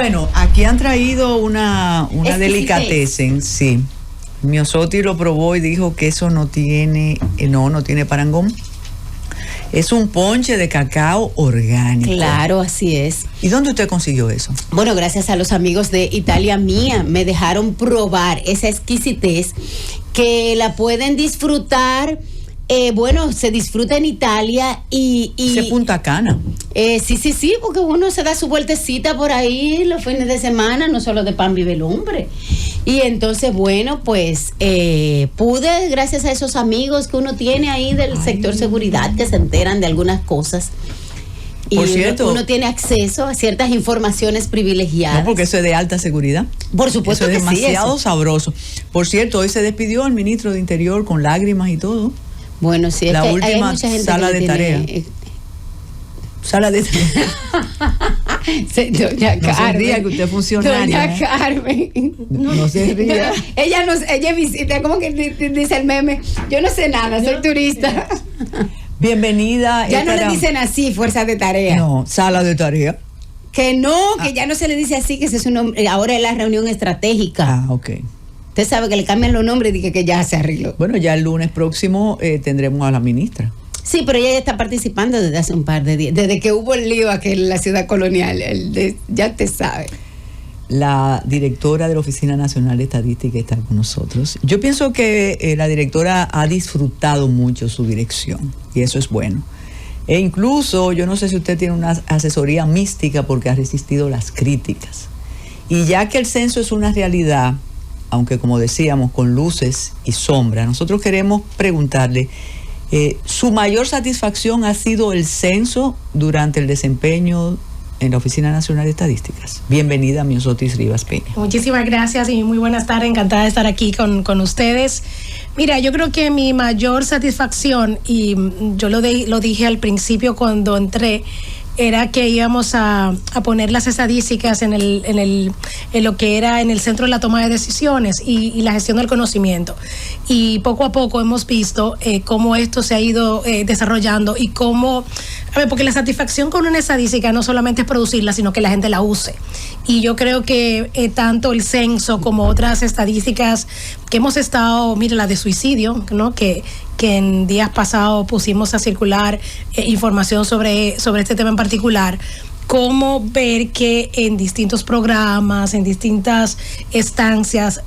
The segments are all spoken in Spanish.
Bueno, aquí han traído una delicatessen, sí. Miosotti lo probó y dijo que eso no tiene parangón. Es un ponche de cacao orgánico. Claro, así es. ¿Y dónde usted consiguió eso? Bueno, gracias a los amigos de Italia Mía, me dejaron probar esa exquisitez que la pueden disfrutar. Se disfruta en Italia y Ese Punta Cana. Sí, porque uno se da su vueltecita por ahí los fines de semana, no solo de pan vive el hombre. Y entonces, bueno, pues pude, gracias a esos amigos que uno tiene ahí del sector seguridad, que se enteran de algunas cosas. Y por cierto, uno tiene acceso a ciertas informaciones privilegiadas. No, porque eso es de alta seguridad. Por supuesto eso que es demasiado sí, sabroso. Por cierto, hoy se despidió el ministro de Interior con lágrimas y todo. Bueno, sí, la es que última hay mucha gente sala que de tarea. Sala de Doña Carmen. No se ría que usted es funcionaria. Doña Carmen. No se ría. Ella visita, como que dice el meme, yo no sé nada, soy turista. Bienvenida. Ya no le dicen así, fuerza de tarea. No, sala de tarea. Que ya no se le dice así, que ese es un nombre, ahora es la reunión estratégica. Ok. Usted sabe que le cambian los nombres y que ya se arregló. Bueno, ya el lunes próximo tendremos a la ministra. Sí, pero ella ya está participando desde hace un par de días, desde que hubo el lío aquí en la ciudad colonial, ya te sabe. La directora de la Oficina Nacional de Estadística está con nosotros. Yo pienso que la directora ha disfrutado mucho su dirección y eso es bueno. E incluso, yo no sé si usted tiene una asesoría mística porque ha resistido las críticas. Y ya que el censo es una realidad, aunque como decíamos, con luces y sombras, nosotros queremos preguntarle, ¿su mayor satisfacción ha sido el censo durante el desempeño en la Oficina Nacional de Estadísticas? Bienvenida, Miosotti Rivas Peña. Muchísimas gracias y muy buenas tardes, encantada de estar aquí con ustedes. Mira, yo creo que mi mayor satisfacción, y yo lo dije al principio cuando entré, era que íbamos a poner las estadísticas en lo que era en el centro de la toma de decisiones y la gestión del conocimiento. Y poco a poco hemos visto cómo esto se ha ido desarrollando y cómo, porque la satisfacción con una estadística no solamente es producirla, sino que la gente la use. Y yo creo que tanto el censo como otras estadísticas que hemos estado, mira, la de suicidio, ¿no? Que en días pasados pusimos a circular información sobre este tema en particular, cómo ver que en distintos programas, en distintas estancias,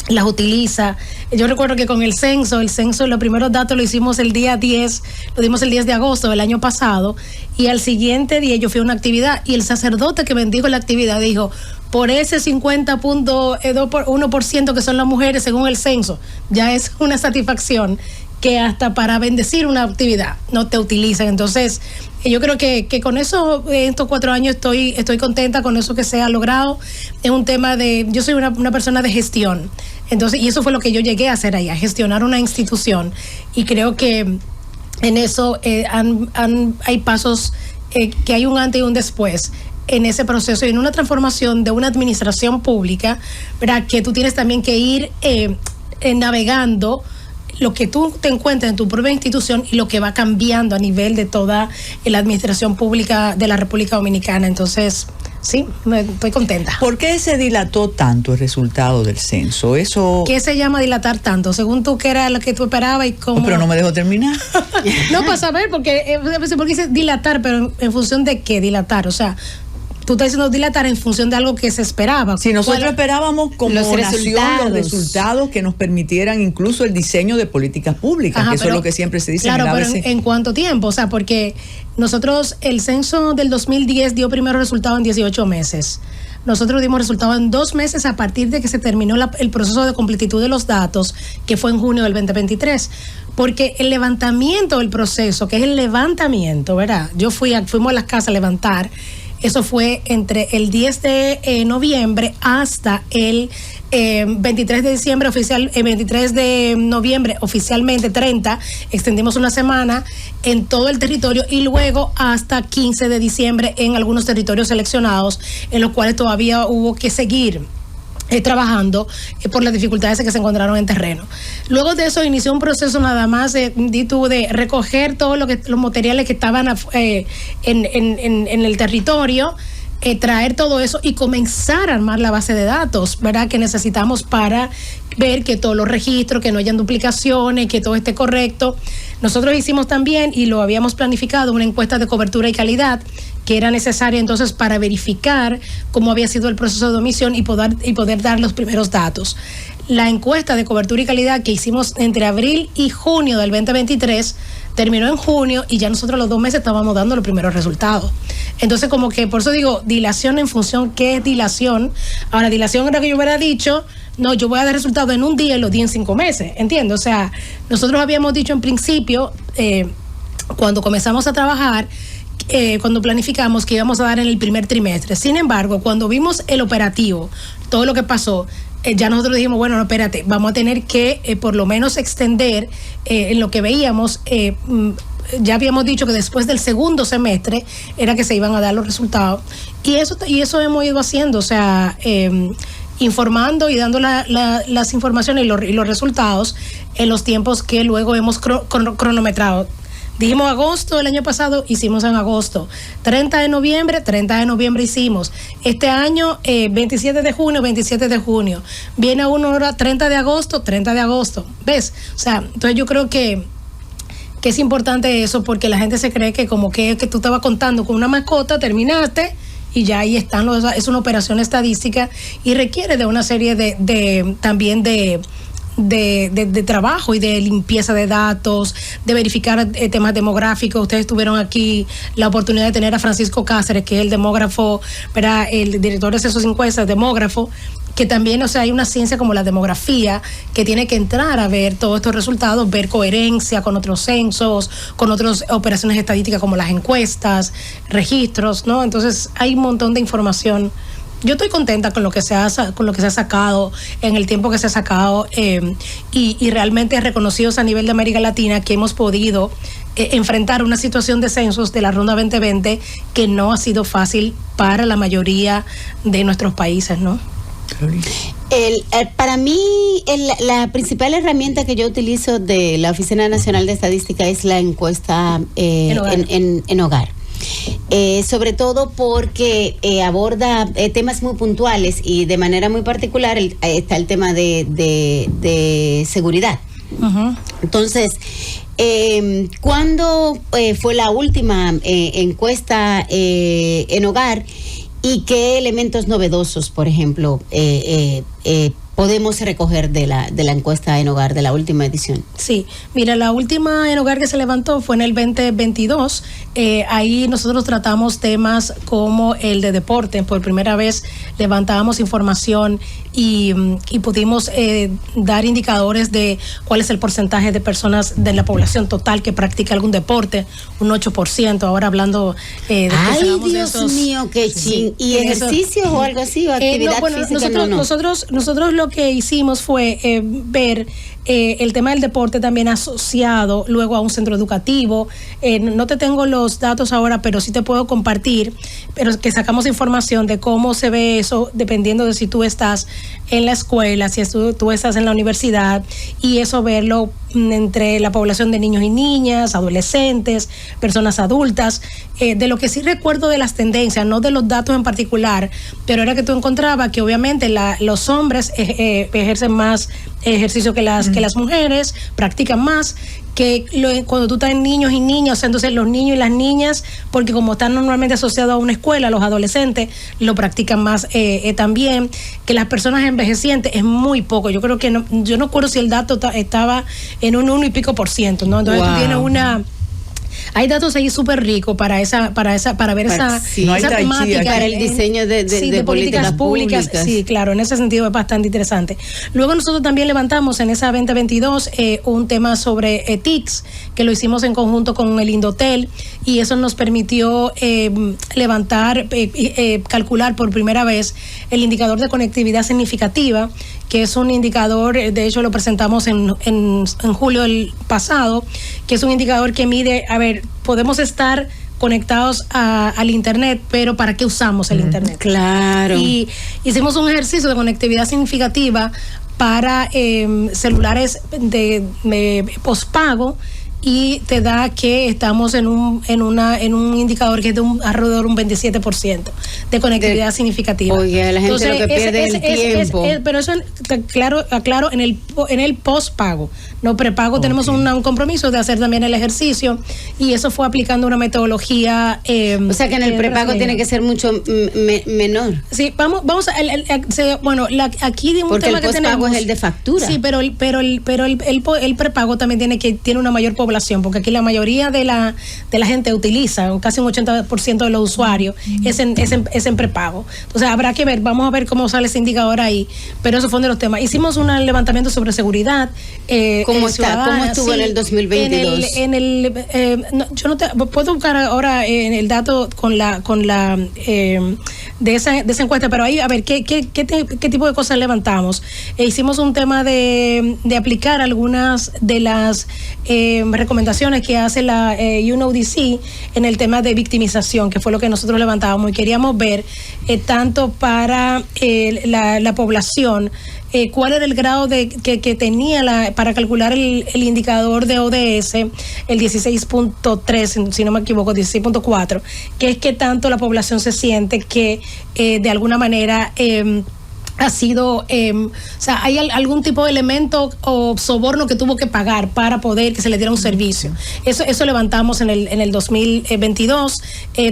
las utiliza. Yo recuerdo que con el censo, los primeros datos lo hicimos el día 10, lo dimos el 10 de agosto del año pasado, y al siguiente día yo fui a una actividad y el sacerdote que bendijo la actividad dijo, por ese 50.1% que son las mujeres según el censo, ya es una satisfacción que hasta para bendecir una actividad no te utilizan. Entonces, yo creo que con eso, en estos 4 años estoy contenta con eso que se ha logrado. Es un tema yo soy una persona de gestión. Entonces, y eso fue lo que yo llegué a hacer ahí, a gestionar una institución. Y creo que en eso hay pasos, que hay un antes y un después en ese proceso y en una transformación de una administración pública, ¿verdad? Que tú tienes también que ir navegando lo que tú te encuentras en tu propia institución y lo que va cambiando a nivel de toda la administración pública de la República Dominicana. Entonces, sí, estoy contenta. ¿Por qué se dilató tanto el resultado del censo? Eso. ¿Qué se llama dilatar tanto? Según tú, ¿qué era lo que tú esperabas y cómo? Pero no me dejó terminar. No, para saber, porque dice dilatar, pero en función de qué dilatar, o sea, tú estás diciendo dilatar en función de algo que se esperaba. Si nosotros esperábamos como los resultados que nos permitieran incluso el diseño de políticas públicas, que eso es lo que siempre se dice. Claro, en el pero ABC. ¿en cuánto tiempo? O sea, porque nosotros, el censo del 2010 dio primero resultado en 18 meses. Nosotros dimos resultado en 2 meses a partir de que se terminó el proceso de completitud de los datos, que fue en junio del 2023. Porque el levantamiento del proceso, que es el levantamiento, ¿verdad? Fuimos a las casas a levantar. Eso fue entre el 10 de noviembre hasta el 23 de diciembre, 23 de noviembre, oficialmente 30, extendimos una semana en todo el territorio y luego hasta 15 de diciembre en algunos territorios seleccionados, en los cuales todavía hubo que seguir trabajando por las dificultades que se encontraron en terreno. Luego de eso inició un proceso nada más de recoger todos los materiales que estaban en el territorio, traer todo eso y comenzar a armar la base de datos, ¿verdad? Que necesitamos para ver que todos los registros, que no hayan duplicaciones, que todo esté correcto. Nosotros hicimos también, y lo habíamos planificado, una encuesta de cobertura y calidad que era necesaria entonces para verificar cómo había sido el proceso de omisión y poder dar los primeros datos. La encuesta de cobertura y calidad que hicimos entre abril y junio del 2023 terminó en junio y ya nosotros los 2 meses estábamos dando los primeros resultados. Entonces, como que por eso digo, dilación en función, ¿qué es dilación? Ahora, dilación era que yo hubiera dicho, no, yo voy a dar resultados en un día y los di en 5 meses, ¿entiendes? O sea, nosotros habíamos dicho en principio, cuando comenzamos a trabajar, cuando planificamos que íbamos a dar en el primer trimestre. Sin embargo, cuando vimos el operativo, todo lo que pasó, ya nosotros dijimos, bueno, no, espérate, vamos a tener que por lo menos extender en lo que veíamos. Ya habíamos dicho que después del segundo semestre era que se iban a dar los resultados. Y eso hemos ido haciendo, o sea, informando y dando las informaciones y los resultados en los tiempos que luego hemos cronometrado. Dijimos agosto del año pasado, hicimos en agosto. 30 de noviembre hicimos. Este año, 27 de junio, 27 de junio. Viene a una hora 30 de agosto. ¿Ves? O sea, entonces yo creo que es importante eso, porque la gente se cree que como que tú estabas contando con una mascota, terminaste y ya ahí están es una operación estadística y requiere de una serie también de trabajo y de limpieza de datos, de verificar temas demográficos. Ustedes tuvieron aquí la oportunidad de tener a Francisco Cáceres, que es el demógrafo, ¿verdad? El director de Censos y Encuestas, demógrafo, que también, o sea, hay una ciencia como la demografía que tiene que entrar a ver todos estos resultados, ver coherencia con otros censos, con otras operaciones estadísticas como las encuestas, registros, ¿no? Entonces hay un montón de información. Yo estoy contenta con lo que se ha sacado en el tiempo que se ha sacado y realmente reconocidos a nivel de América Latina que hemos podido enfrentar una situación de censos de la Ronda 2020 que no ha sido fácil para la mayoría de nuestros países, ¿no? Para mí, la principal herramienta que yo utilizo de la Oficina Nacional de Estadística es la encuesta en hogar. Sobre todo porque aborda temas muy puntuales y de manera muy particular está el tema de seguridad. Uh-huh. Entonces, ¿cuándo fue la última encuesta en hogar y qué elementos novedosos, por ejemplo, podemos recoger de la encuesta en hogar de la última edición? Sí, mira, la última en hogar que se levantó fue en el 2022. Ahí nosotros tratamos temas como el de deporte. Por primera vez levantábamos información y pudimos dar indicadores de cuál es el porcentaje de personas de la población total que practica algún deporte, un 8%. Ahora hablando de... ¡Ay, Dios mío, qué ching! ¿Y ejercicios o algo así? ¿O actividad física? Nosotros lo que hicimos fue ver el tema del deporte también asociado luego a un centro educativo. No te tengo los datos ahora, pero sí te puedo compartir, pero que sacamos información de cómo se ve eso dependiendo de si tú estás en la escuela, si tú estás en la universidad, y eso verlo entre la población de niños y niñas, adolescentes, personas adultas. De lo que sí recuerdo de las tendencias, no de los datos en particular, pero era que tú encontrabas que obviamente los hombres ejercen más ejercicio que las mujeres, practican más, que cuando tú estás en niños y niñas, o sea, entonces los niños y las niñas, porque como están normalmente asociados a una escuela, los adolescentes lo practican más también, que las personas envejecientes es muy poco. Yo creo que yo no recuerdo si el dato estaba en un 1 y pico %, ¿no? Entonces tú tienes hay datos ahí súper ricos para ver esa temática, para el diseño de políticas públicas. Sí, claro, en ese sentido es bastante interesante. Luego nosotros también levantamos en esa 2022 un tema sobre TICS, que lo hicimos en conjunto con el Indotel, y eso nos permitió calcular por primera vez el indicador de conectividad significativa, que es un indicador, de hecho lo presentamos en julio del pasado, que es un indicador que mide, podemos estar conectados al internet, pero ¿para qué usamos el internet? Claro. Y hicimos un ejercicio de conectividad significativa para celulares de pospago y te da que estamos en un indicador que es de alrededor de un 27% de conectividad significativa. Oye, la gente lo que pierde el tiempo. Pero eso, aclaro, en el postpago. No prepago, tenemos un compromiso de hacer también el ejercicio, y eso fue aplicando una metodología. O sea que en el prepago tiene que ser mucho menor. Sí, vamos aquí de un porque tema el que tenemos. postpago es el de factura. Sí, pero el prepago también tiene una mayor población, porque aquí la mayoría de la gente utiliza, casi un 80% de los usuarios es en prepago. Entonces habrá que ver, vamos a ver cómo sale ese indicador ahí, pero eso fue uno de los temas. Hicimos un levantamiento sobre seguridad. ¿Cómo estuvo en el 2022? Yo no te puedo buscar ahora en el dato con la de esa encuesta, pero ahí a ver qué tipo de cosas levantamos. Hicimos un tema de aplicar algunas de las recomendaciones que hace la UNODC en el tema de victimización, que fue lo que nosotros levantábamos, y queríamos ver tanto para la población, cuál era el grado que tenía para calcular el indicador de ODS, el 16.3, si no me equivoco, 16.4, que es que tanto la población se siente que de alguna manera ha sido, o sea, hay algún tipo de elemento o soborno que tuvo que pagar para poder que se le diera un servicio. Eso levantamos en el 2022.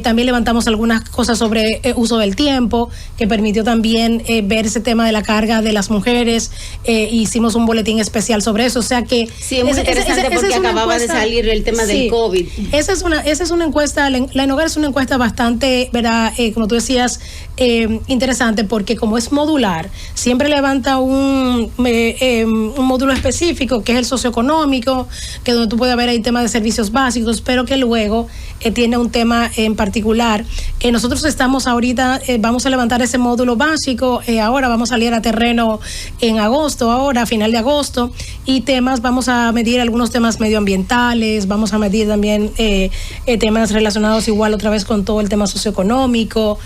También levantamos algunas cosas sobre uso del tiempo, que permitió también ver ese tema de la carga de las mujeres. Hicimos un boletín especial sobre eso. O sea que sí, es muy interesante porque acababa de salir el tema del COVID. Esa es una encuesta, la ENOGAR es una encuesta bastante, ¿verdad? Como tú decías, interesante, porque como es modular, siempre levanta un módulo específico que es el socioeconómico, que donde tú puedes ver ahí temas de servicios básicos, pero que luego tiene un tema en particular. Nosotros estamos ahorita, vamos a levantar ese módulo básico, ahora vamos a salir a terreno en agosto, ahora a final de agosto, y vamos a medir algunos temas medioambientales, vamos a medir también temas relacionados igual otra vez con todo el tema socioeconómico.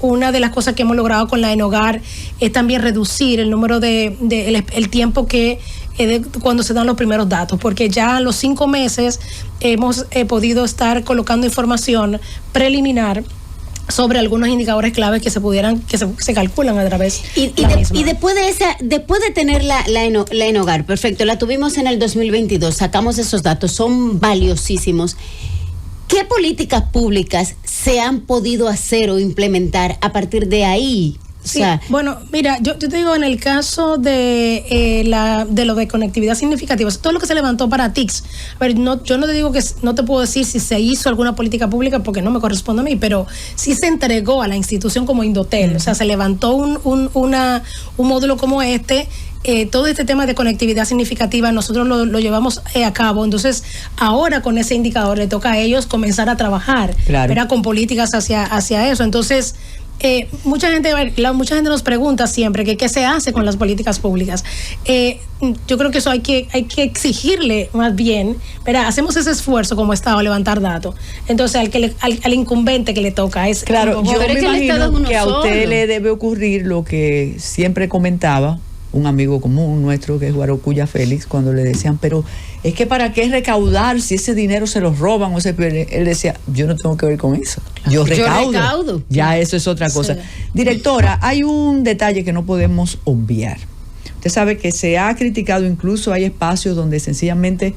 Una de las cosas que hemos logrado con la ENOGAR es también reducir el número el tiempo que cuando se dan los primeros datos, porque ya a los 5 meses hemos podido estar colocando información preliminar sobre algunos indicadores clave que se calculan a través y después de tener la ENOGAR, perfecto, la tuvimos en el 2022, sacamos esos datos, son valiosísimos. ¿Qué políticas públicas se han podido hacer o implementar a partir de ahí? Sí, bueno, mira, yo te digo, en el caso de lo de conectividad significativa, todo lo que se levantó para TICS, a ver, yo no te digo no te puedo decir si se hizo alguna política pública porque no me corresponde a mí, pero sí se entregó a la institución como Indotel, o sea, se levantó un módulo como este. Todo este tema de conectividad significativa nosotros lo llevamos a cabo. Entonces ahora con ese indicador le toca a ellos comenzar a trabajar, claro, ¿verdad? Con políticas hacia eso. Entonces mucha gente nos pregunta siempre que qué se hace con las políticas públicas. Yo creo que eso hay que exigirle más bien, ¿verdad? Hacemos ese esfuerzo como Estado, levantar datos. Entonces al incumbente que le toca es... Claro, yo me imagino que a usted le debe ocurrir lo que siempre comentaba un amigo común nuestro, que es Guarocuya Félix, cuando le decían, pero es que ¿para qué recaudar si ese dinero se los roban? O él decía, yo no tengo que ver con eso, yo recaudo. Ya eso es otra cosa. Sí. Directora, hay un detalle que no podemos obviar. Usted sabe que se ha criticado, incluso hay espacios donde sencillamente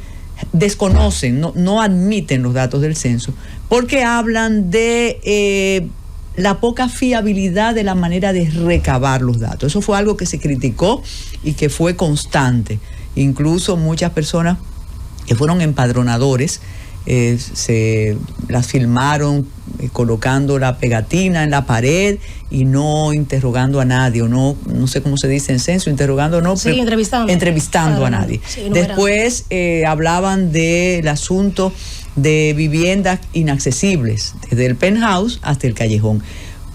desconocen, no admiten los datos del censo, porque hablan de la poca fiabilidad de la manera de recabar los datos. Eso fue algo que se criticó y que fue constante. Incluso muchas personas que fueron empadronadores se las filmaron colocando la pegatina en la pared y no interrogando a nadie, o no sé cómo se dice en censo, entrevistando a nadie. Sí, después hablaban del asunto de viviendas inaccesibles, desde el penthouse hasta el callejón.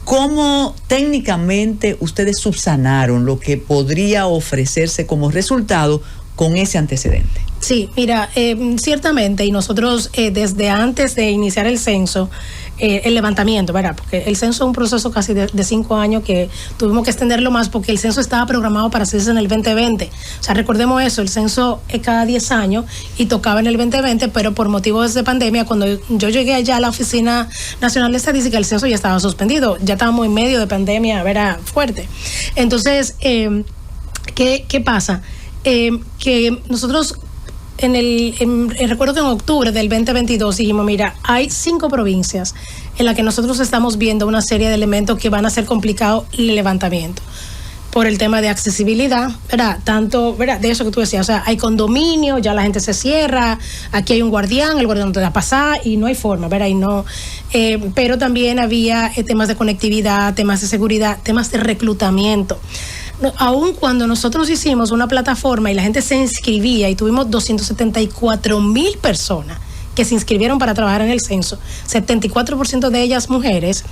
¿Cómo técnicamente ustedes subsanaron lo que podría ofrecerse como resultado con ese antecedente? Sí, mira, ciertamente, y nosotros desde antes de iniciar el censo, el levantamiento, ¿verdad? Porque el censo es un proceso casi de 5 años que tuvimos que extenderlo más porque el censo estaba programado para hacerse en el 2020. O sea, recordemos eso, el censo es cada 10 años y tocaba en el 2020, pero por motivos de pandemia, cuando yo llegué allá a la Oficina Nacional de Estadística, el censo ya estaba suspendido, ya estábamos en medio de pandemia, ¿verdad? Fuerte. Entonces, ¿qué pasa? Que nosotros recuerdo que en octubre del 2022 dijimos, mira, hay 5 provincias en las que nosotros estamos viendo una serie de elementos que van a ser complicados el levantamiento por el tema de accesibilidad, ¿verdad? Tanto, ¿verdad? De eso que tú decías, o sea, hay condominio, ya la gente se cierra, aquí hay un guardián, el guardián no te da pasar y no hay forma, ¿verdad? Y no, pero también había temas de conectividad, temas de seguridad, temas de reclutamiento. Aún cuando nosotros hicimos una plataforma y la gente se inscribía y tuvimos 274,000 personas que se inscribieron para trabajar en el censo, 74% de ellas mujeres.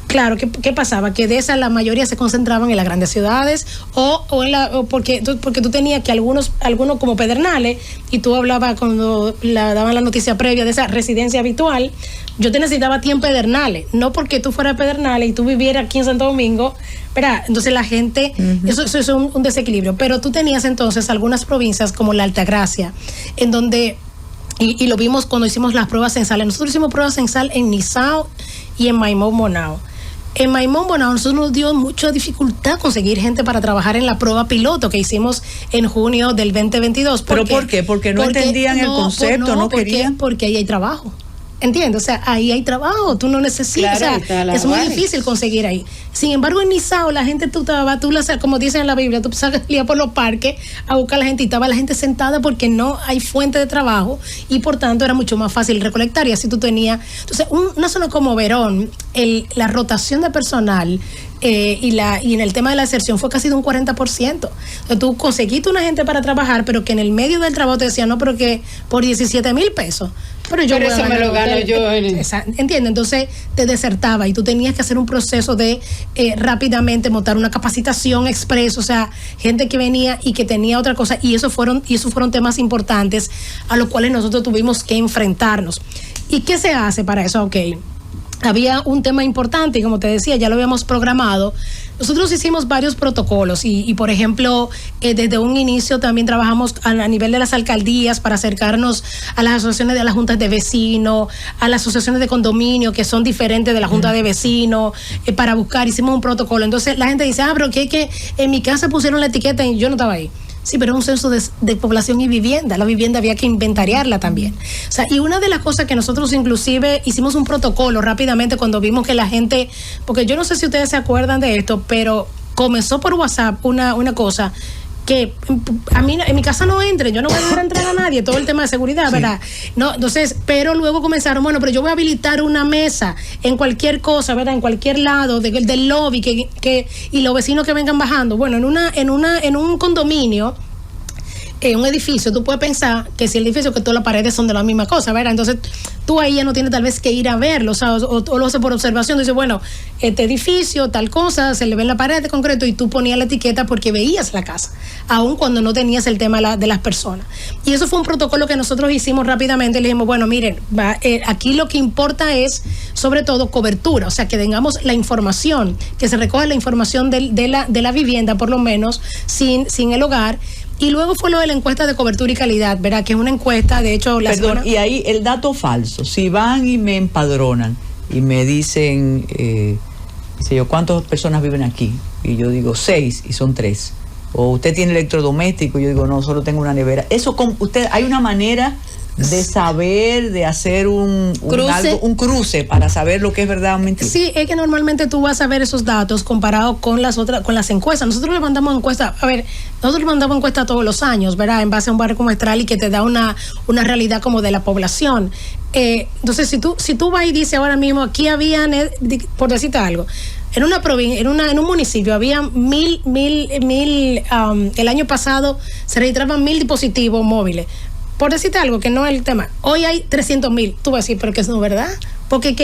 Claro, ¿qué pasaba? Que de esas la mayoría se concentraban en las grandes ciudades porque tú tenías que algunos como Pedernales, y tú hablabas cuando daban la noticia previa de esa residencia habitual, yo te necesitaba a ti en Pedernales, no porque tú fueras Pedernales y tú vivieras aquí en Santo Domingo, ¿verdad? Entonces la gente, eso es un desequilibrio, pero tú tenías entonces algunas provincias como la Altagracia, en donde, y lo vimos cuando hicimos las pruebas censales, nosotros hicimos pruebas censal en Nizao y en Maimón Bonao. En Maimón Bonao nosotros nos dio mucha dificultad conseguir gente para trabajar en la prueba piloto que hicimos en junio del 2022. ¿Pero por qué? Porque no entendían el concepto, no querían. Porque ahí hay trabajo. ¿Entiendes? O sea, ahí hay trabajo, tú no necesitas, claro, o sea, es muy difícil conseguir ahí. Sin embargo, en Nizao, la gente, como dicen en la Biblia, tú salías por los parques a buscar a la gente y estaba la gente sentada porque no hay fuente de trabajo y por tanto era mucho más fácil recolectar y así tú tenías. Entonces, una zona como Verón, la rotación de personal y en el tema de la deserción fue casi de un 40%. Entonces, tú conseguiste una gente para trabajar, pero que en el medio del trabajo te decían, no, pero que por 17,000 pesos. Pero eso me lo gano yo. ¿Entiendes? Entonces te desertaba y tú tenías que hacer un proceso de rápidamente montar una capacitación express, o sea, gente que venía y que tenía otra cosa, y esos fueron temas importantes a los cuales nosotros tuvimos que enfrentarnos. ¿Y qué se hace para eso? Ok. Había un tema importante y como te decía, ya lo habíamos programado. Nosotros hicimos varios protocolos y por ejemplo, desde un inicio también trabajamos a nivel de las alcaldías para acercarnos a las asociaciones, a las juntas de vecinos, a las asociaciones de condominio que son diferentes de la junta de vecinos, para buscar, hicimos un protocolo. Entonces la gente dice, pero que en mi casa pusieron la etiqueta y yo no estaba ahí. Sí, pero es un censo de población y vivienda. La vivienda había que inventariarla también. O sea, y una de las cosas que nosotros inclusive hicimos un protocolo rápidamente cuando vimos que la gente, porque yo no sé si ustedes se acuerdan de esto, pero comenzó por WhatsApp una cosa que a mí en mi casa no entre, yo no voy a dejar entrar a nadie, todo el tema de seguridad, sí. ¿Verdad? No, entonces, pero luego comenzaron, bueno, pero yo voy a habilitar una mesa en cualquier cosa, ¿verdad? En cualquier lado del lobby y los vecinos que vengan bajando. Bueno, en un condominio, en un edificio, tú puedes pensar que si el edificio, que todas las paredes son de la misma cosa, ¿verdad? Entonces, tú ahí ya no tienes tal vez que ir a verlo, o sea, o lo haces por observación. Dices, bueno, este edificio, tal cosa, se le ve en la pared de concreto y tú ponías la etiqueta porque veías la casa, aun cuando no tenías el tema de las personas. Y eso fue un protocolo que nosotros hicimos rápidamente. Le dijimos, bueno, miren, aquí lo que importa es, sobre todo, cobertura, o sea, que tengamos la información, que se recoja la información de la vivienda, por lo menos, sin el hogar. Y luego fue lo de la encuesta de cobertura y calidad, ¿verdad? Que es una encuesta, de hecho... Perdón, y ahí el dato falso. Si van y me empadronan y me dicen, sé yo, ¿cuántas personas viven aquí? Y yo digo 6 y son 3. O usted tiene electrodoméstico y yo digo, no, solo tengo una nevera. Eso, usted, hay una manera de saber, de hacer un cruce para saber lo que es verdad o mentira. Sí, es que normalmente tú vas a ver esos datos comparados con las encuestas. Nosotros le mandamos encuestas, nosotros le mandamos encuestas todos los años, ¿verdad? En base a un barrio muestral y que te da una realidad como de la población. Entonces, si tú vas y dices ahora mismo, aquí habían, por decirte algo, en una provincia, en un municipio había 1,000, el año pasado se registraban 1,000 dispositivos móviles. por decirte algo que no es el tema, hoy hay 300,000, tú vas a decir, pero que eso no es verdad. Porque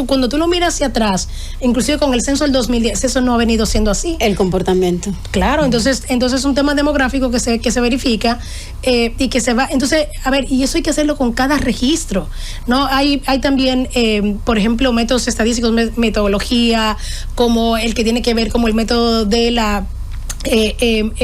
cuando tú lo miras hacia atrás, inclusive con el censo del 2010, eso no ha venido siendo así. El comportamiento. Claro, entonces es un tema demográfico que se verifica y que se va. Entonces, a ver, y eso hay que hacerlo con cada registro, ¿no? Hay también, por ejemplo, métodos estadísticos, metodología, como el que tiene que ver como el método de la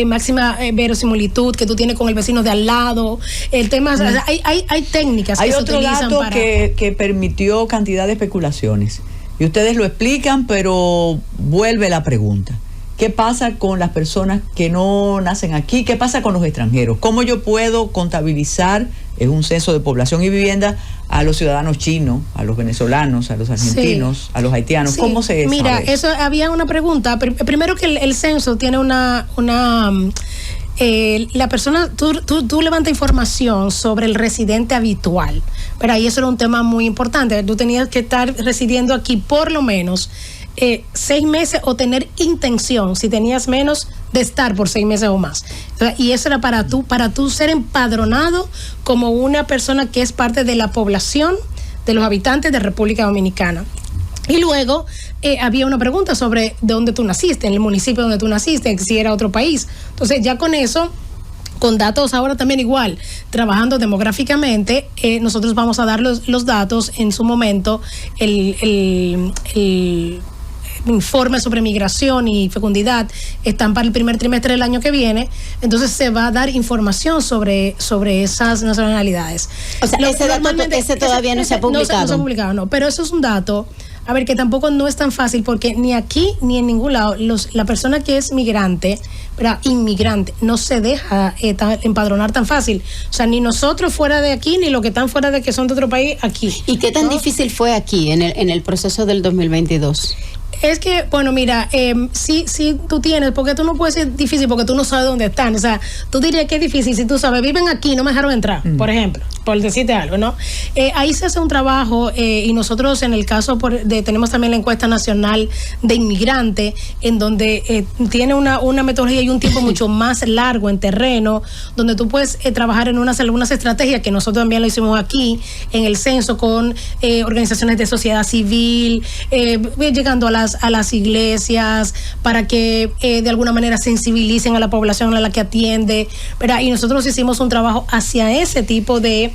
máxima verosimilitud que tú tienes con el vecino de al lado, el tema, o sea, hay técnicas hay que se otro utilizan dato para... que permitió cantidad de especulaciones y ustedes lo explican, pero vuelve la pregunta: ¿qué pasa con las personas que no nacen aquí? ¿Qué pasa con los extranjeros? ¿Cómo yo puedo contabilizar en un censo de población y vivienda a los ciudadanos chinos, a los venezolanos, a los argentinos, a los haitianos? Sí. ¿Cómo se Mira, sabe eso había una pregunta. Primero que el censo tiene la persona, tú levantas información sobre el residente habitual, pero ahí eso era un tema muy importante. Tú tenías que estar residiendo aquí por lo menos 6 meses o tener intención, si tenías menos, de estar por 6 meses o más. Y eso era para tú ser empadronado como una persona que es parte de la población de los habitantes de República Dominicana. Y luego había una pregunta sobre de dónde tú naciste, en el municipio donde tú naciste, si era otro país. Entonces ya con eso, con datos ahora también igual, trabajando demográficamente, nosotros vamos a dar los datos en su momento, el informe sobre migración y fecundidad están para el primer trimestre del año que viene, entonces se va a dar información sobre esas nacionalidades. O sea, ese todavía no se ha publicado. No se ha publicado, no, pero eso es un dato, a ver, que tampoco no es tan fácil, porque ni aquí ni en ningún lado la persona que es migrante, ¿verdad? Inmigrante, no se deja empadronar tan fácil. O sea, ni nosotros fuera de aquí, ni los que están fuera de que son de otro país aquí. ¿Y qué tan difícil fue aquí en el proceso del 2022? Es que, bueno, mira, sí tú tienes, porque tú no puedes ser difícil porque tú no sabes dónde están. O sea, tú dirías que es difícil si tú sabes, viven aquí, no me dejaron entrar, por ejemplo, por decirte algo, ¿no? Ahí se hace un trabajo y nosotros en el caso tenemos también la encuesta nacional de inmigrante, en donde tiene una metodología y un tiempo mucho más largo en terreno, donde tú puedes trabajar en algunas estrategias que nosotros también lo hicimos aquí en el censo con organizaciones de sociedad civil, llegando a las iglesias para que de alguna manera sensibilicen a la población a la que atiende, ¿verdad? Y nosotros hicimos un trabajo hacia ese tipo de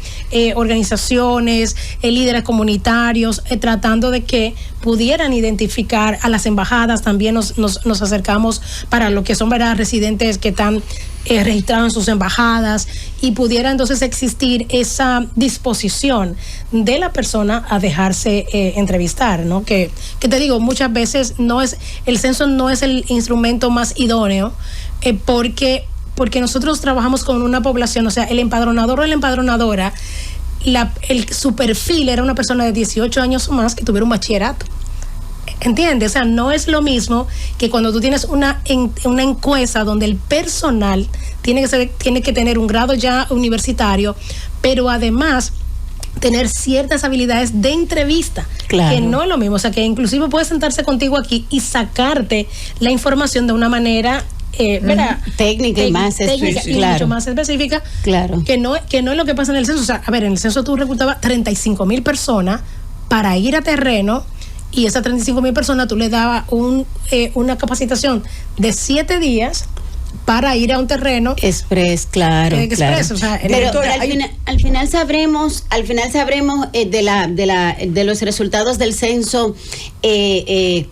organizaciones, líderes comunitarios, tratando de que pudieran identificar a las embajadas. También nos acercamos para lo que son, ¿verdad?, residentes que están registrados en sus embajadas, y pudiera entonces existir esa disposición de la persona a dejarse entrevistar, ¿no? Que te digo, muchas veces el censo no es el instrumento más idóneo, porque nosotros trabajamos con una población, o sea, el empadronador o la empadronadora, su perfil era una persona de 18 años o más que tuviera un bachillerato. ¿Entiendes? O sea, no es lo mismo que cuando tú tienes una encuesta donde el personal tiene que tener un grado ya universitario, pero además tener ciertas habilidades de entrevista, claro, que no es lo mismo. O sea, que inclusive puede sentarse contigo aquí y sacarte la información de una manera ¿verdad? Técnica y más específica, y claro, mucho más específica, claro, que no es lo que pasa en el censo. O sea, a ver, en el censo tú reclutabas 35,000 personas para ir a terreno, y esas 35,000 personas tú les dabas una capacitación de 7 días para ir a un terreno claro. O sea, pero al final sabremos de los resultados del censo,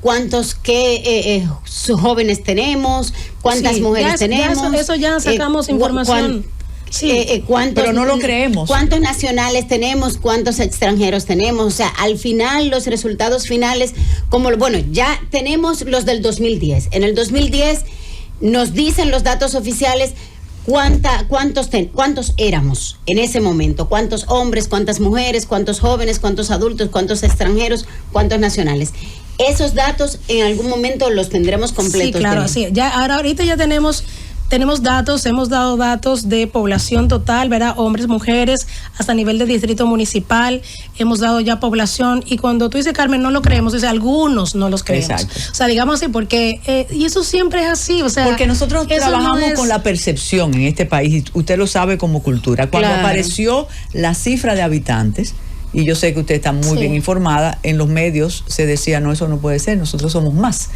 cuántos jóvenes tenemos, cuántas mujeres tenemos. Eso ya sacamos información. Sí, pero no lo creemos. ¿Cuántos nacionales tenemos? ¿Cuántos extranjeros tenemos? O sea, al final, los resultados finales, ya tenemos los del 2010. En el 2010 nos dicen los datos oficiales cuántos éramos en ese momento, cuántos hombres, cuántas mujeres, cuántos jóvenes, cuántos adultos, cuántos extranjeros, cuántos nacionales. Esos datos en algún momento los tendremos completos. Sí, claro, sí. Ahorita ya tenemos tenemos datos, hemos dado datos de población total, ¿verdad? Hombres, mujeres, hasta nivel de distrito municipal, hemos dado ya población, y cuando tú dices, Carmen, no lo creemos, dice, algunos no los creemos. Exacto. O sea, digamos así, porque, y eso siempre es así, o sea. Porque nosotros trabajamos con la percepción en este país, y usted lo sabe como cultura. Cuando apareció la cifra de habitantes, y yo sé que usted está muy bien informada, en los medios se decía, no, eso no puede ser, nosotros somos más.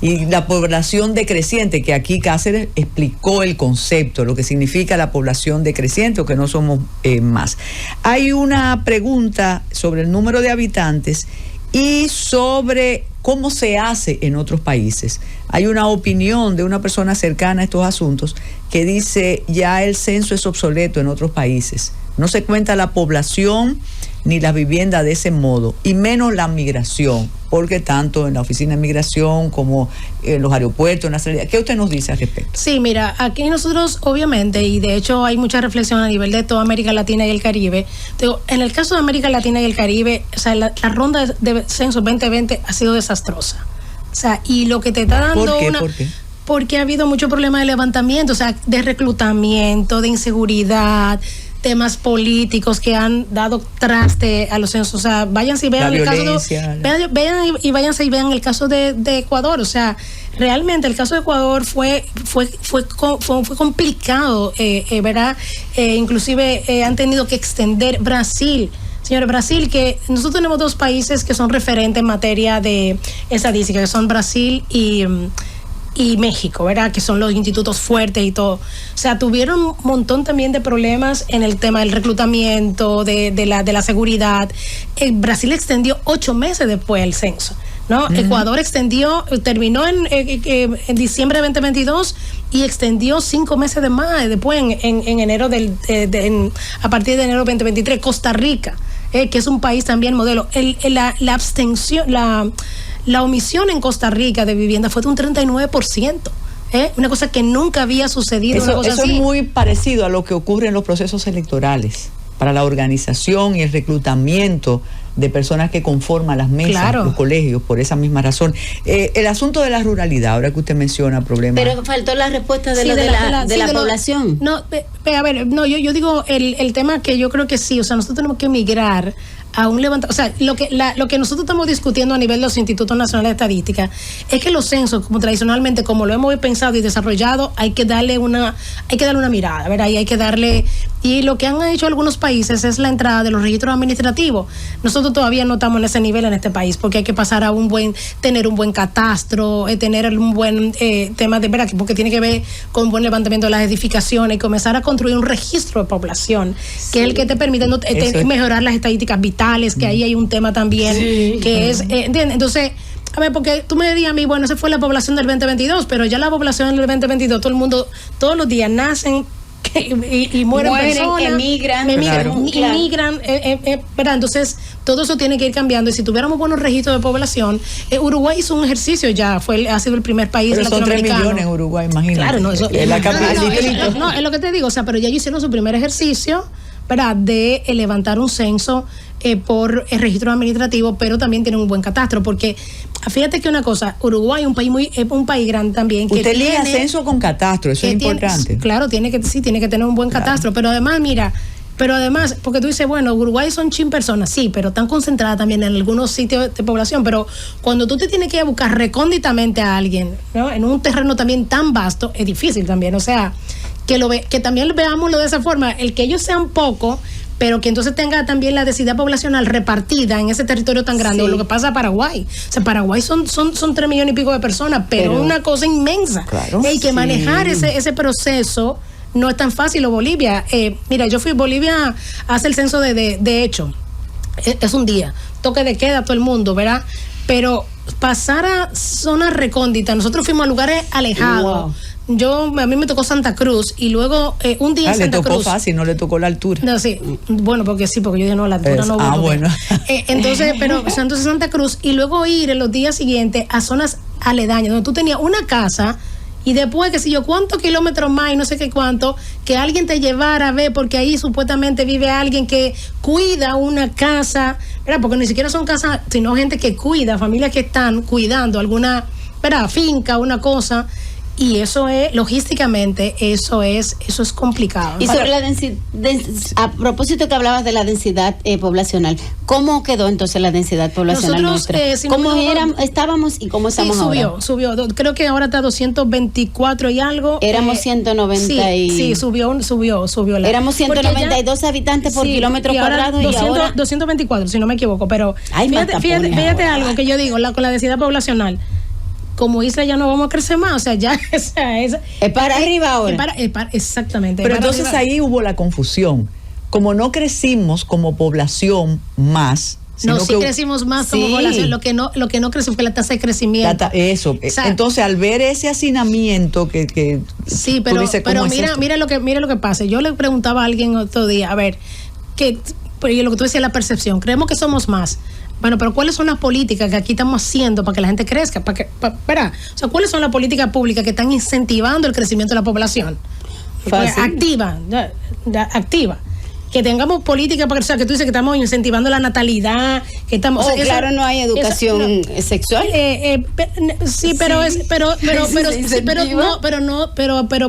Y la población decreciente, que aquí Cáceres explicó el concepto, lo que significa la población decreciente, o que no somos más. Hay una pregunta sobre el número de habitantes y sobre cómo se hace en otros países. Hay una opinión de una persona cercana a estos asuntos que dice, ya el censo es obsoleto en otros países. No se cuenta la población ni la vivienda de ese modo, y menos la migración, porque tanto en la oficina de migración como en los aeropuertos, en la salida. ¿Qué usted nos dice al respecto? Sí, mira, aquí nosotros obviamente, y de hecho hay mucha reflexión a nivel de toda América Latina y el Caribe. Digo, en el caso de América Latina y el Caribe, o sea, la ronda de censo 2020 ha sido desastrosa. O sea, y lo que te está dando ¿Por qué? Porque ha habido mucho problema de levantamiento, o sea, de reclutamiento, de inseguridad, temas políticos que han dado traste a los censos. O sea, váyanse y vean el caso vean el caso de Ecuador. O sea, realmente el caso de Ecuador fue complicado, ¿verdad? Inclusive han tenido que extender Brasil. Señor, Brasil, que nosotros tenemos dos países que son referentes en materia de estadística, que son Brasil y México, ¿verdad? Que son los institutos fuertes y todo. O sea, tuvieron un montón también de problemas en el tema del reclutamiento, de la seguridad. Brasil extendió 8 meses después el censo, ¿no? Ecuador terminó en diciembre de 2022 y extendió 5 meses de más después en enero a partir de enero de 2023. Costa Rica, que es un país también modelo. La abstención, la omisión en Costa Rica de vivienda fue de un 39%. Una cosa que nunca había sucedido. Eso así. Es muy parecido a lo que ocurre en los procesos electorales, para la organización y el reclutamiento de personas que conforman las mesas, los colegios, por esa misma razón. El asunto de la ruralidad, ahora que usted menciona problemas. Pero faltó la respuesta de la población. No, a ver, no, yo digo el tema que yo creo que sí, o sea, nosotros tenemos que migrar a un levantamiento. O sea, lo que nosotros estamos discutiendo a nivel de los institutos nacionales de estadística es que los censos, como tradicionalmente, como lo hemos pensado y desarrollado, hay que darle una mirada, ¿verdad? Y hay que darle, y lo que han hecho algunos países es la entrada de los registros administrativos. Nosotros todavía no estamos en ese nivel en este país, porque hay que pasar a tener un buen catastro, tener un buen tema de, ¿verdad? Porque tiene que ver con un buen levantamiento de las edificaciones y comenzar a construir un registro de población, que es el que te permite mejorar las estadísticas vitales, que ahí hay un tema también, que es, ¿entiendes? Entonces, a ver, porque tú me dirías a mí, bueno, esa fue la población del 2022, pero ya la población del 2022, todo el mundo, todos los días nacen y mueren personas, emigran, ¿verdad? Entonces, todo eso tiene que ir cambiando, y si tuviéramos buenos registros de población, Uruguay hizo un ejercicio ya, ha sido el primer país latinoamericano. Pero son 3 millones en Uruguay, imagínate. Claro, no, eso es la capital. No, es lo que te digo, o sea, pero ya ellos hicieron su primer ejercicio, ¿verdad? De levantar un censo por el registro administrativo, pero también tienen un buen catastro, porque fíjate que una cosa, Uruguay es un país grande también. Que usted liga censo con catastro, eso es importante. Claro, tiene que tener un buen catastro, pero además, porque tú dices, bueno, Uruguay son 100 personas, sí, pero están concentradas también en algunos sitios de población, pero cuando tú te tienes que ir a buscar recónditamente a alguien, ¿no? En un terreno también tan vasto, es difícil también, o sea, que también veámoslo de esa forma, el que ellos sean pocos, pero que entonces tenga también la densidad poblacional repartida en ese territorio tan grande, lo que pasa a Paraguay. O sea, Paraguay son 3 millones y pico de personas, pero una cosa inmensa. Claro, y que manejar ese proceso no es tan fácil. O Bolivia, mira, yo fui a Bolivia a hacer el censo de hecho. Es un día, toque de queda todo el mundo, ¿verdad? Pero pasar a zonas recónditas, nosotros fuimos a lugares alejados. Wow. A mí me tocó Santa Cruz y luego un día en Santa Cruz. Le tocó fácil, no le tocó la altura. No, sí, bueno, porque yo dije, no, la altura no voy. Bueno. Entonces Santa Cruz y luego ir en los días siguientes a zonas aledañas, donde tú tenías una casa y después, qué sé yo, cuántos kilómetros más y no sé qué cuánto, que alguien te llevara a ver, porque ahí supuestamente vive alguien que cuida una casa, ¿verdad? Porque ni siquiera son casas, sino gente que cuida, familias que están cuidando alguna, ¿verdad? Finca, una cosa. y eso es, logísticamente, eso es complicado. Y sobre la densidad, a propósito que hablabas de la densidad poblacional, ¿cómo quedó entonces la densidad poblacional nuestra? ¿Cómo estábamos y cómo estamos ahora? Subió, creo que ahora está 224 y algo. Éramos 190 y... Sí, subió. Éramos 192 habitantes por kilómetro cuadrado y ahora... 224, si no me equivoco, pero fíjate algo que yo digo, con la densidad poblacional. Como isla ya no vamos a crecer más, o sea, ya es para arriba ahora. Exactamente. Pero entonces arriba. Ahí hubo la confusión. Como no crecimos como población más. No, sí crecimos más como población. Lo que no creció fue la tasa de crecimiento. Eso. Entonces, al ver ese hacinamiento que sí, pero mira lo que pasa. Yo le preguntaba a alguien otro día, a ver, lo que tú decías, la percepción. Creemos que somos más. Bueno, pero ¿cuáles son las políticas que aquí estamos haciendo para que la gente crezca? O sea, ¿cuáles son las políticas públicas que están incentivando el crecimiento de la población? Activa. Que tengamos políticas para, o sea, que tú dices que estamos incentivando la natalidad, que estamos... claro, no hay educación sexual. Sí, pero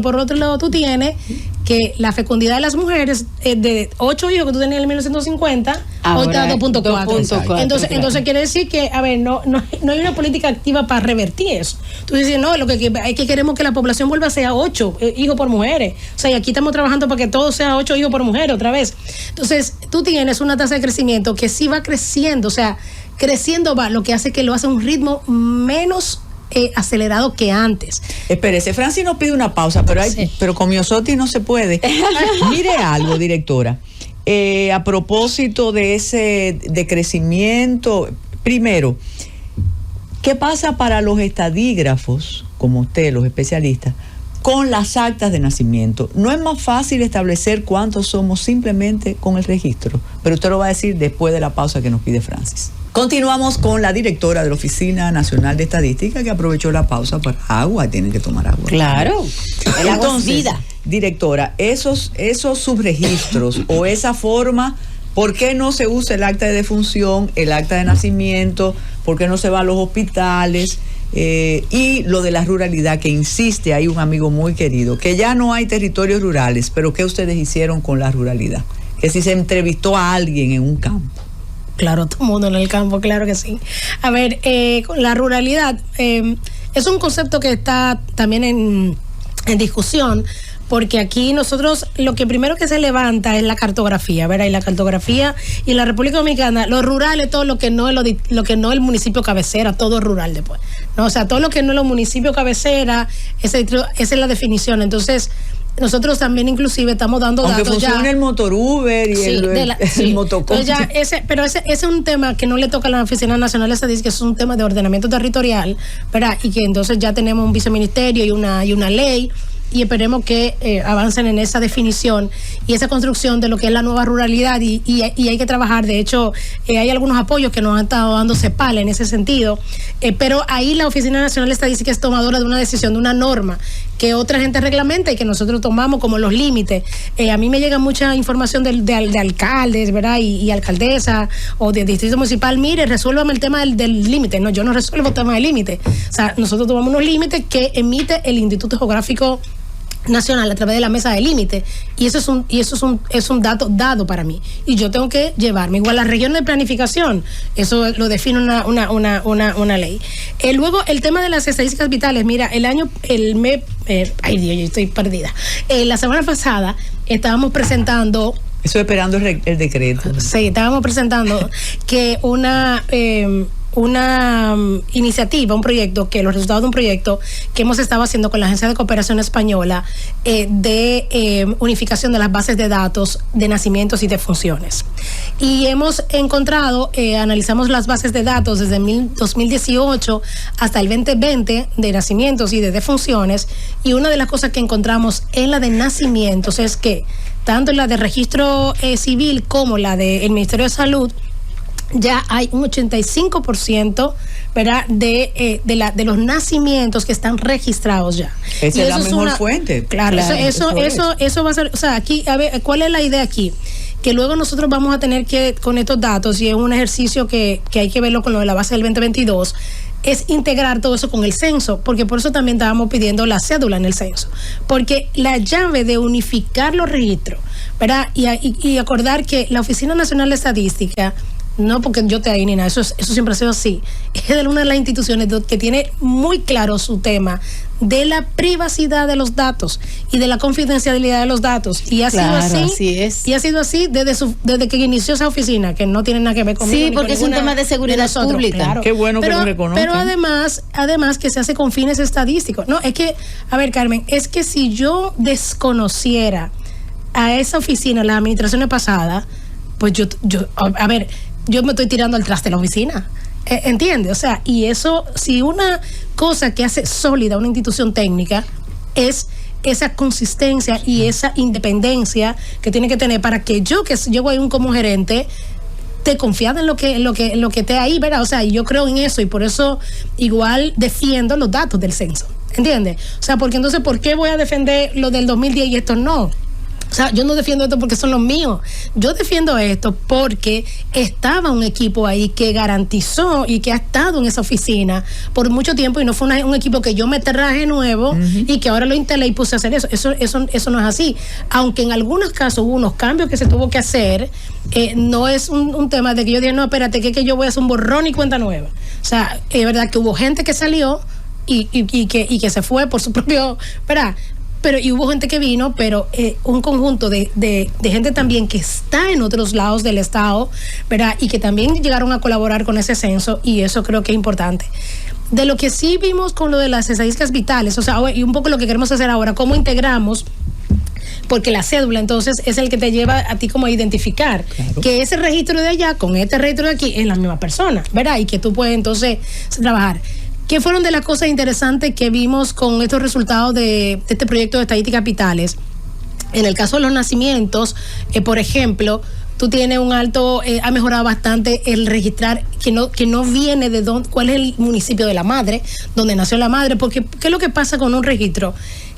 por otro lado tú tienes que la fecundidad de las mujeres de 8 hijos que tú tenías en 1950, hoy está 2.4. Entonces quiere decir que, a ver, no hay una política activa para revertir eso. Tú dices, no, lo que hay que queremos que la población vuelva a ser 8 hijos por mujeres. O sea, y aquí estamos trabajando para que todo sea 8 hijos por mujer otra vez. Entonces, tú tienes una tasa de crecimiento que sí va creciendo, o sea, creciendo va, lo que hace que lo hace a un ritmo menos acelerado que antes. Espérese, Francis nos pide una pausa, pero con Miosotti no se puede. Mire algo, directora. A propósito de ese crecimiento, primero, ¿qué pasa para los estadígrafos, como usted, los especialistas, con las actas de nacimiento? No es más fácil establecer cuántos somos simplemente con el registro, pero usted lo va a decir después de la pausa que nos pide Francis. Continuamos con la directora de la Oficina Nacional de Estadística, que aprovechó la pausa para agua. Tienen que tomar agua. Claro, el agua es vida. Directora, esos subregistros o esa forma, ¿por qué no se usa el acta de defunción, el acta de nacimiento? ¿Por qué no se va a los hospitales? Y lo de la ruralidad, que insiste, hay un amigo muy querido, que ya no hay territorios rurales, pero ¿qué ustedes hicieron con la ruralidad? Que si se entrevistó a alguien en un campo. Claro, todo el mundo en el campo, claro que sí. A ver, la ruralidad es un concepto que está también en discusión, porque aquí nosotros lo que primero que se levanta es la cartografía, ¿verdad? Y la cartografía y en la República Dominicana, lo rural es todo lo que no es el municipio cabecera, todo es rural después, ¿no? O sea, todo lo que no es el municipio cabecera, esa es la definición. Entonces, nosotros también inclusive estamos dando aunque datos ya. Aunque funcione el motor Uber y el motocoche. Pero ese es un tema que no le toca a la Oficina Nacional de Estadística, es un tema de ordenamiento territorial, ¿verdad? Y que entonces ya tenemos un viceministerio y una ley, y esperemos que avancen en esa definición y esa construcción de lo que es la nueva ruralidad, y hay que trabajar. De hecho, hay algunos apoyos que nos han estado dando CEPAL en ese sentido, pero ahí la Oficina Nacional de Estadística es tomadora de una decisión, de una norma que otra gente reglamenta y que nosotros tomamos como los límites. A mí me llega mucha información de alcaldes, ¿verdad? Y alcaldesa o de distrito municipal. Mire, resuélvame el tema del límite. No, yo no resuelvo el tema del límite. O sea, nosotros tomamos unos límites que emite el Instituto Geográfico Nacional a través de la mesa de límite, y eso es un dato dado para mí, y yo tengo que llevarme. Igual la región de planificación, eso lo define una ley. Luego el tema de las estadísticas vitales. Mira, ay Dios, yo estoy perdida. La semana pasada estábamos presentando, eso esperando el decreto. Sí, estábamos presentando que una iniciativa, un proyecto, que los resultados de un proyecto que hemos estado haciendo con la Agencia de Cooperación Española de unificación de las bases de datos de nacimientos y defunciones. Y hemos encontrado, analizamos las bases de datos desde 2018 hasta el 2020 de nacimientos y de defunciones, y una de las cosas que encontramos en la de nacimientos es que tanto en la de registro civil como la del Ministerio de Salud, ya hay un 85%, ¿verdad? de los nacimientos que están registrados ya. Esa es la mejor fuente. Claro, eso va a ser, o sea, aquí, a ver, ¿cuál es la idea aquí? Que luego nosotros vamos a tener que, con estos datos, y es un ejercicio que hay que verlo con lo de la base del 2022, es integrar todo eso con el censo, porque por eso también estábamos pidiendo la cédula en el censo, porque la llave de unificar los registros, ¿verdad? Y acordar que la Oficina Nacional de Estadística, no porque yo esté ahí ni nada, eso siempre ha sido así, es de una de las instituciones que tiene muy claro su tema de la privacidad de los datos y de la confidencialidad de los datos, y ha sido así desde que inició esa oficina, que no tiene nada que ver conmigo. Sí, porque es un tema de seguridad pública. Claro. Qué bueno que lo reconozcan. Pero además que se hace con fines estadísticos. No, es que, a ver, Carmen, es que si yo desconociera a esa oficina, las administraciones pasadas, pues yo me estoy tirando al traste de la oficina. ¿Entiendes? O sea, y eso, si una cosa que hace sólida una institución técnica es esa consistencia y esa independencia que tiene que tener para que yo, que llego ahí como gerente, te confiada en lo que esté ahí, ¿verdad? O sea, yo creo en eso y por eso igual defiendo los datos del censo. ¿Entiendes? O sea, porque entonces, ¿por qué voy a defender lo del 2010 y esto no? O sea, yo no defiendo esto porque son los míos. Yo defiendo esto porque estaba un equipo ahí que garantizó y que ha estado en esa oficina por mucho tiempo y no fue un equipo que yo me traje nuevo y que ahora lo instalé y puse a hacer eso. Eso no es así. Aunque en algunos casos hubo unos cambios que se tuvo que hacer, no es un tema de que yo dije, no, espérate, que yo voy a hacer un borrón y cuenta nueva. O sea, es verdad que hubo gente que salió y que se fue por su propio, ¿verdad? Pero y hubo gente que vino, pero un conjunto de gente también que está en otros lados del estado, ¿verdad? Y que también llegaron a colaborar con ese censo, y eso creo que es importante. De lo que sí vimos con lo de las estadísticas vitales, o sea, y un poco lo que queremos hacer ahora, cómo integramos, porque la cédula entonces es el que te lleva a ti como a identificar que ese registro de allá con este registro de aquí es la misma persona, ¿verdad? Y que tú puedes entonces trabajar. ¿Qué fueron de las cosas interesantes que vimos con estos resultados de este proyecto de estadísticas vitales? En el caso de los nacimientos, por ejemplo, tú tienes un alto, ha mejorado bastante el registrar que no viene de cuál es el municipio de la madre, donde nació la madre, porque ¿qué es lo que pasa con un registro?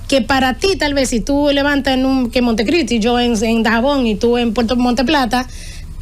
Que para ti, tal vez, si tú levantas en Montecristi, yo en Dajabón y tú en Puerto Monteplata,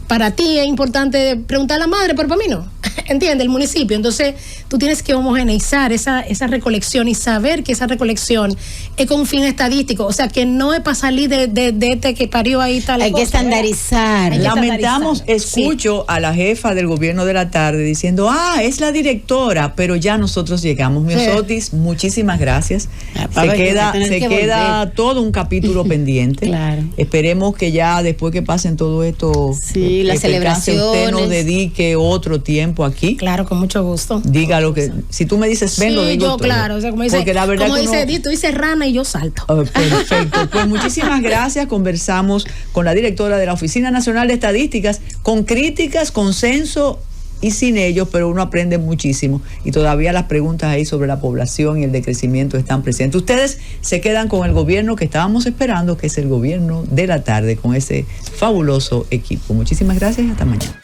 para ti es importante preguntar a la madre, pero para mí no. ¿Entiendes? El municipio. Entonces, tú tienes que homogeneizar esa recolección y saber que esa recolección es con un fin estadístico. O sea, que no es para salir de este que parió ahí tal. Hay que estandarizar. Lamentamos, escucho a la jefa del gobierno de la tarde diciendo, es la directora, pero ya nosotros llegamos. Miosotis, muchísimas gracias. Se queda todo un capítulo pendiente. Claro. Esperemos que ya después que pasen todo esto, las celebraciones, usted nos dedique otro tiempo aquí. Claro, con mucho gusto. Diga lo que, si tú me dices ven, lo digo yo todo. Claro, o sea, como dice, porque la verdad como que dice, tú dices rana y yo salto. Perfecto, pues muchísimas gracias. Conversamos con la directora de la Oficina Nacional de Estadísticas, con críticas, consenso y sin ellos, pero uno aprende muchísimo y todavía las preguntas ahí sobre la población y el decrecimiento están presentes. Ustedes se quedan con el gobierno que estábamos esperando, que es el gobierno de la tarde, con ese fabuloso equipo. Muchísimas gracias y hasta mañana.